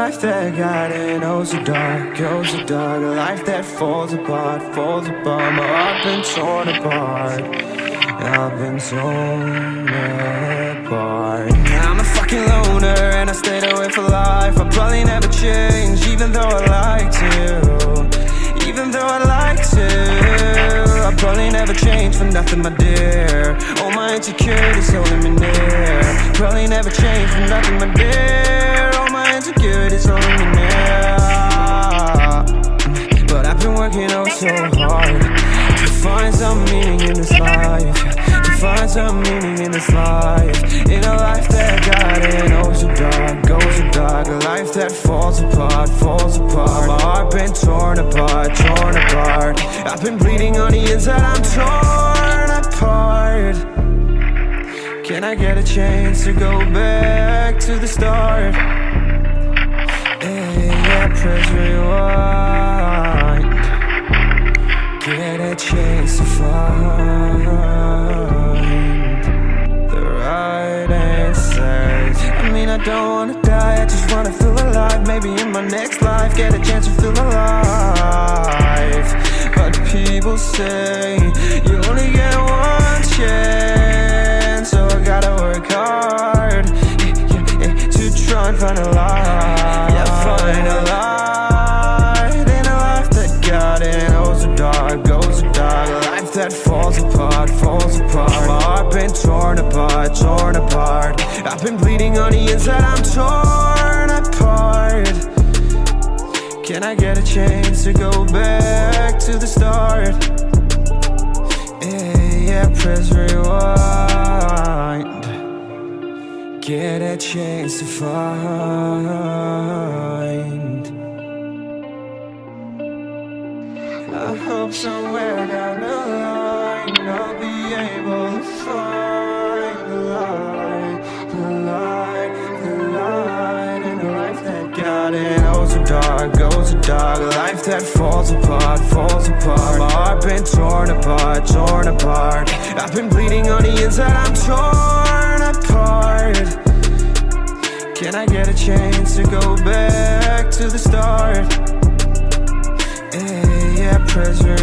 life that got in, oh so dark, oh so dark. A life that falls apart, falls apart. My heart been torn apart, I've been torn apart. I'm a fucking loner and I stayed away for life. I'll probably never change, even though I like to. Even though I like to, I'll probably never change for nothing, my dear. All my insecurities holding me near. Probably never change for nothing, my dear. All my insecurities holding me near. But I've been working oh so hard to find some meaning in this life. To find some meaning in this life. In a life that got in oh so dark, oh so dark. A life that falls apart, falls apart. My heart been torn apart, torn apart. I've been bleeding on the inside, I'm torn apart. Can I get a chance to go back to the start? Hey, yeah, press rewind. Get a chance to find the right answers. I mean, I don't wanna die, I just wanna feel alive. Maybe in my next life, get a chance to feel alive. But people say you only get one chance, so I gotta work hard to try and find a light. Yeah, find a light in a life that got in oh so dark, oh so dark. A life that falls apart, falls apart. My heart been torn apart, torn apart. I've been bleeding on the inside, I'm torn apart. Can I get a chance to go back to the start? Yeah, press rewind. Get a chance to find. I hope somewhere down the line I'll be able to find the light, the light, the light in a life that got in oh so dark, oh so dark. A life that falls apart, falls apart. My heart been torn apart, torn apart. I've been bleeding on the inside, I'm torn apart. Can I get a chance to go back to the start? Yeah, press rewind.